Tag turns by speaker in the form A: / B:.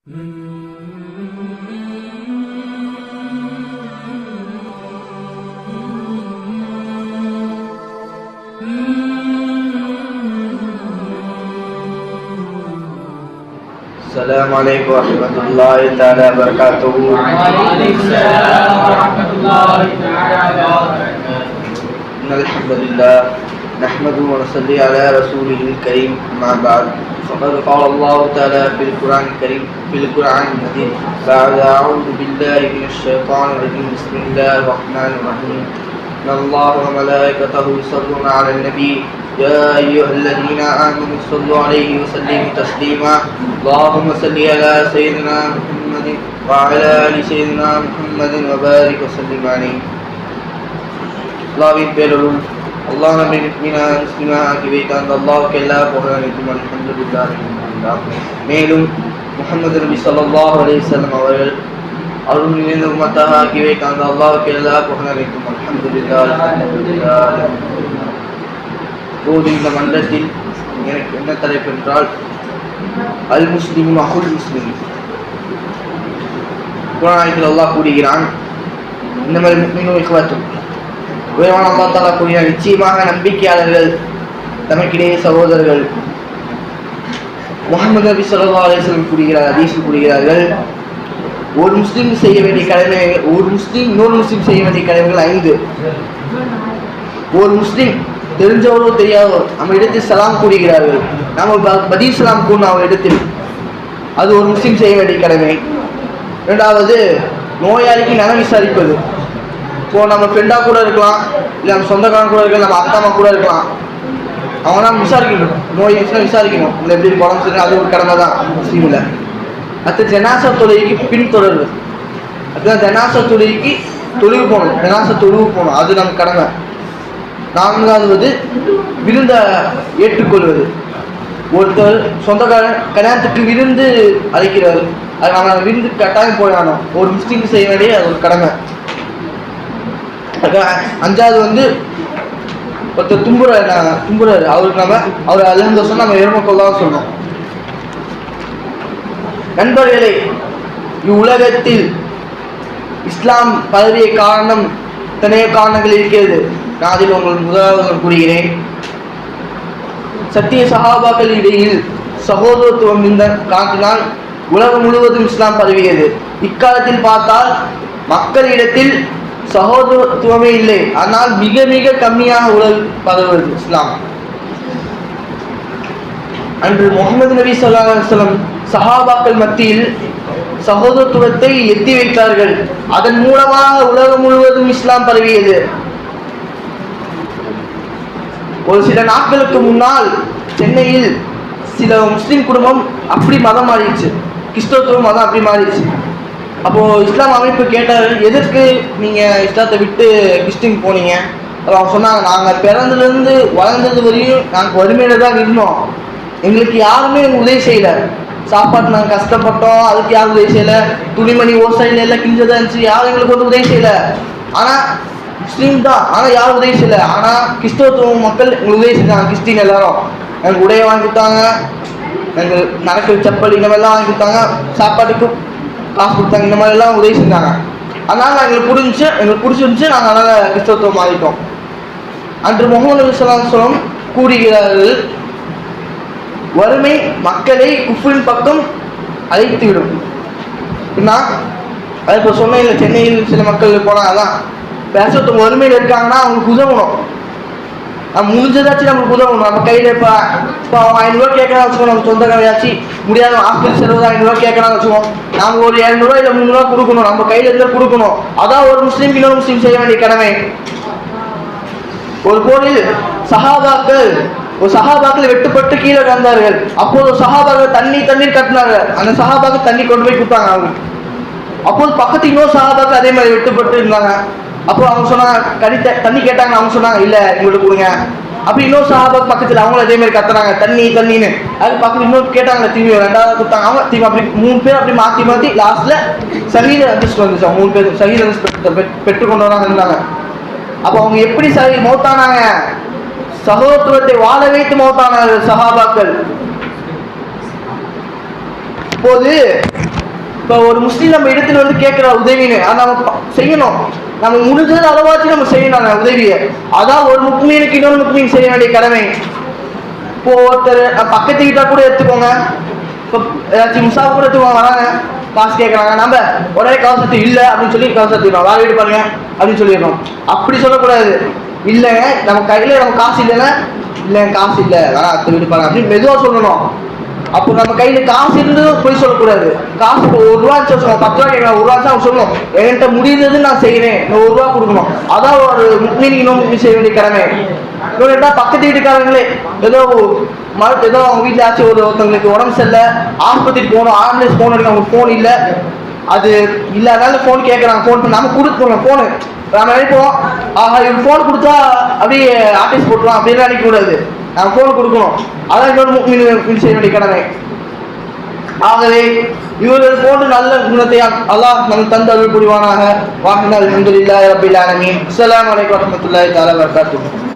A: السلام عليكم ورحمة الله تعالى وبركاته.
B: وعليكم السلام ورحمة الله تعالى وبركاته.
A: إن الحمد لله نحمده ونصلي على رسوله الكريم. أما بعد فقد قال الله تعالى في القرآن الكريم في القرآن المجيد بعد أعوذ بالله من الشيطان الرجيم بسم الله الرحمن الرحيم إن الله وملائكته يصلون على النبي يا أيها الذين آمنوا صلوا عليه وسلموا تسليما اللهم صل على سيدنا محمد وعلى آل سيدنا محمد وبارك وسلم عليه. அல்லாஹ்வின் பேரருள் அல்லாஹ் நம்மை முஸ்லிமா ஆக்கி வைத்த அந்த அல்லாஹ்வுக்கு எல்லா புகழும் அல்ஹம்துலில்லாஹ். மேலும் முஹம்மது நபி ஸல்லல்லாஹு அலைஹி வஸல்லம் அவர்கள் அருள் நிறைந்த உம்மத்தாக ஆக்கி வைத்த அந்த அல்லாஹ்வுக்கு எல்லா புகழும் அல்ஹம்துலில்லாஹ். இப்போது இந்த மன்றத்தில் எனக்கு என்ன தலைப்பு என்றால் அல் முஸ்லிம் அஹுல் முஸ்லிம். குர்ஆனில் அல்லாஹ் கூறுகிறான் இன்னமல் முஃமினூன இக்வத்துன். உயர்வான அல்லாஹ் தஆலா கூறுகிறான் நிச்சயமாக நம்பிக்கையாளர்கள் தமக்கிடையே சகோதரர்கள். முஹம்மது நபி ஸல்லல்லாஹு அலைஹி வஸல்லம் கூறுகிறார், ஹதீஸில் கூறுகிறார்கள், ஒரு முஸ்லிம் செய்ய வேண்டிய கடமை, ஒரு முஸ்லிம் இன்னொரு முஸ்லிம் செய்ய வேண்டிய கடமைகள் 5. ஒரு முஸ்லிம் தெரிஞ்சவரோ தெரியாதோ நம்ம இடத்தில் சலாம் கூறுகிறார்கள், நம்ம பதில் சலாம் கூறணும் அவர் இடத்தில், அது ஒரு முஸ்லிம் செய்ய வேண்டிய கடமை. 2வது நோயாளிக்கு நலம் விசாரிப்பது. இப்போ நம்ம ஃப்ரெண்டாக கூட இருக்கலாம், இல்லை நம்ம சொந்தக்காரன் கூட இருக்கலாம், நம்ம அப்பா அம்மா கூட இருக்கலாம், அவங்க தான் விசாரிக்கணும், நோய் விசாரிக்கணும், இல்லை எப்படி குழம்பு சரி, அது ஒரு கடமை தான் முஸ்லீமில். அடுத்து ஜனாசா தொழுகைக்கு பின்தொடர்வு, அதுதான் ஜனாசா தொழுகைக்கு தொழுகு போகணும், ஜனாசா தொழுகு போகணும், அது நம்ம கடமை. 4வது விருந்த ஏற்றுக்கொள்வது. ஒருத்தர் சொந்தக்காரன் கல்யாணத்துக்கு விருந்து அழைக்கிறார், அது நம்ம விருந்து கட்டாயம் போயானோம், ஒரு முஸ்லீம் செய்ய வேண்டிய அது ஒரு கடமை. 5வது ஒருத்தர் தும்புறாரு, அவருக்கு நம்ம அவர் அல்ஹம்துலில்லாஹ் நம்ம எருமக்கொள்ளாத சொன்னோம். நண்பர்களே, இவ்வுலகத்தில் இஸ்லாம் பதவிய காரணம் தனைய காரணங்கள் இருக்கிறது. நான் அதில் உங்களுக்கு முதலாவது கூறுகிறேன், சத்திய சஹாபாக்கள் இடையில் சகோதரத்துவம் இருந்த காரணத்தினால் உலகம் முழுவதும் இஸ்லாம் பரவியது. இக்காலத்தில் பார்த்தால் மக்களிடத்தில் சகோதரத்துவமே இல்லை, ஆனால் மிக மிக கம்மியாக உலகம் பரவுவது இஸ்லாம். அன்று முஹம்மது நபி ஸல்லல்லாஹு அலைஹி வஸல்லம் சஹாபாக்கள் மத்தியில் சகோதரத்துவத்தை எத்தி வைத்தார்கள், அதன் மூலமாக உலகம் முழுவதும் இஸ்லாம் பரவியது. ஒரு சில நாட்களுக்கு முன்னால் சென்னையில் சில முஸ்லீம் குடும்பம் அப்படி மதம் மாறிடுச்சு, கிறிஸ்தவத்துவ மதம் அப்படி மாறிடுச்சு. அப்போது இஸ்லாம் அமைப்பு கேட்டார்கள், எதற்கு நீங்கள் இஸ்லாத்தை விட்டு கிறிஸ்டின் போனீங்க? அவங்க சொன்னாங்க, நாங்கள் பிறந்ததுலேருந்து வளர்ந்தது வரையும் நாங்கள் வறுமையில தான் இருந்தோம், எங்களுக்கு யாருமே உதவி செய்யலை, சாப்பாட்டு நாங்கள் கஷ்டப்பட்டோம், அதுக்கு யாரும் உதவி செய்யலை, துணிமணி ஓசையில் எல்லாம் கிஞ்சதாக இருந்துச்சு, யாரும் எங்களுக்கு வந்து உதவி செய்யலை, ஆனால் முஸ்லீம் தான், ஆனால் யாரும் உதவி செய்யலை, ஆனால் கிறிஸ்தவத்துவ மக்கள் எங்களுக்கு உதவி செஞ்சாங்க. கிறிஸ்டின் எல்லாரும் எனக்கு உடைய வாங்கி கொடுத்தாங்க, எங்களுக்கு நடக்கிற செப்பல் இந்த மாதிரிலாம் வாங்கி கொடுத்தாங்க, சாப்பாட்டுக்கு காசு கொடுத்தாங்க, இந்த மாதிரிலாம் உதவி செஞ்சாங்க. அதனால் எங்களுக்கு பிடிச்சிருந்துச்சு, நாங்கள் அதனால் கிறிஸ்தவத்துவம் மாறிட்டோம். அன்று முஹம்மது நபி ஸல்லல்லாஹு அலைஹி வஸல்லம் கூறுகிறார்கள், வறுமை மக்களை குஃப்ரின் பக்கம் அழைத்து விடும். நான் அது இப்போ சொன்னேன் இல்லை, சென்னையில் சில மக்கள் போனால் அதான் பேசத்தவங்க வறுமையில் இருக்காங்கன்னா அவங்களுக்கு உதவணும், நம்ம முடிஞ்சதாச்சும் நம்மளுக்கு உதவணும். நம்ம கையில் இப்போ அவங்க 500 ரூபா கேட்கறான்னு வச்சுக்கோம், நம்ம சொந்தக்காரையாச்சு முடியாத ஹாஸ்பிட்டல் செலவு 500 ரூபா கேட்கறான்னு வச்சுக்கோம், நம்ம ஒரு 200 ரூபா இல்லை 300 ரூபா கொடுக்கணும், நம்ம கையில் இருந்தால் கொடுக்கணும். அதான் ஒரு முஸ்லீம் இன்னொரு முஸ்லீம் செய்ய வேண்டிய கடமை. ஒரு போரில் சஹாபாக்கள் வெட்டுப்பட்டு கீழே வந்தார்கள். அப்போது சஹாபாக்கள் தண்ணீர் கட்டினார்கள், அந்த சஹாபாக்கள் தண்ணி கொண்டு போய் கொடுத்தாங்க அவங்களுக்கு. அப்போது பக்கத்து இன்னொரு சஹாபாக்கள் அதே மாதிரி வெட்டுப்பட்டு இருந்தாங்க. அப்போ அவங்க சொன்னாங்க, தண்ணி கேட்டாங்க, அவங்க சொன்னாங்க இல்லை எங்களுக்கு கொடுங்க. அப்படி இன்னொரு சஹாபாக் பக்கத்தில் அவங்களும் அதே மாதிரி கத்துறாங்க தண்ணின்னு. அது பக்கத்தில் இன்னொரு கேட்டாங்க, திரும்பி 2வது கொடுத்தாங்க, அவங்க திரும்பி அப்படி 3 பேர் அப்படி மாற்றி லாஸ்ட்ல ஷஹீத் அந்தஸ்து வந்துச்சு. 3 பேர் ஷஹீத் அந்தஸ்து பெற்றுக்கொண்டு வராங்க இருந்தாங்க. அப்போ அவங்க எப்படி மௌத்தானாங்க? சகோதரத்துவத்தை வாழ வைத்து மௌத்தானார்கள் சஹாபாக்கள். இப்போது இப்போ ஒரு முஸ்லீம் நம்ம இடத்துல வந்து கேட்குற உதவின்னு அதை நம்ம செய்யணும். நம்ம முடிஞ்சது அளவாச்சும் நம்ம செய்யணும் அந்த உதவியை. அதான் ஒரு முக்மீனுக்கு இன்னொரு முக்மீன் செய்ய வேண்டிய கடமை. இப்போ ஒருத்தர் பக்கத்து வீட்டா கூட எடுத்துக்கோங்க, இப்போ ஏதாச்சும் முசாஃபா கூட எடுத்துக்கோங்க, வராங்க காசு கேட்குறாங்க, நம்ம உடனே காசு எடுத்து இல்லை அப்படின்னு சொல்லி காசு எடுத்துக்கிறோம், வேற வீடு பாருங்க அப்படின்னு சொல்லிடுறோம். அப்படி சொல்லக்கூடாது. இல்லைங்க நம்ம கையில் நம்ம காசு இல்லைன்னா இல்லை காசு இல்லை வேணா அடுத்த வீடு பாருங்க அப்படின்னு மெதுவாக சொல்லணும். அப்போ நம்ம கையில் காசு இருந்து போய் சொல்லக்கூடாது. காசு இப்போ ₹1 சொல்லுவோம், 10 ரூபா கேட்கலாம், ₹1 அவங்க சொல்லணும் என்கிட்ட முடிந்தது நான் செய்கிறேன், நான் ₹1 கொடுக்கணும். அதான் ஒரு முக்மீன் இன்னும் முக்மீன் செய்ய வேண்டிய கடமை. இன்னொரு பக்கத்து வீட்டுக்காரங்களே ஏதோ ஏதோ அவங்க வீட்டில் ஆச்சு ஒருத்தவங்களுக்கு உடம்பு சரியில்லை, ஆஸ்பத்திரிக்கு போகணும், ஆம்புலன்ஸ் ஃபோன் எடுக்க அவங்களுக்கு ஃபோன் இல்லை, அது இல்லாதனால ஃபோன் கேட்குறாங்க, ஃபோன் பண்ணி நம்ம கொடுத்துருவோம் ஃபோனு. நம்ம நினைப்போம் ஆஹா இவங்க ஃபோன் கொடுத்தா அப்படியே ஆர்டிஸ்ட் போட்டுருவோம் அப்படின்னு நினைக்கக்கூடாது. நம்ம ஃபோன் கொடுக்கணும். அதான் இன்னொரு முக்மீன் செய்ய வேண்டிய கடமை. ஆகவே இவர்கள் போன்று நல்ல குணத்தை அல்லாஹ் நம் தந்து அருள் புரிவானாக. வாஹினா அல்ஹம்துலில்லாஹி ரப்பில் ஆலமீன். அஸ்ஸலாமு அலைக்கும் வரஹ்மத்துல்லாஹி தஆலா வபரகாத்துஹு.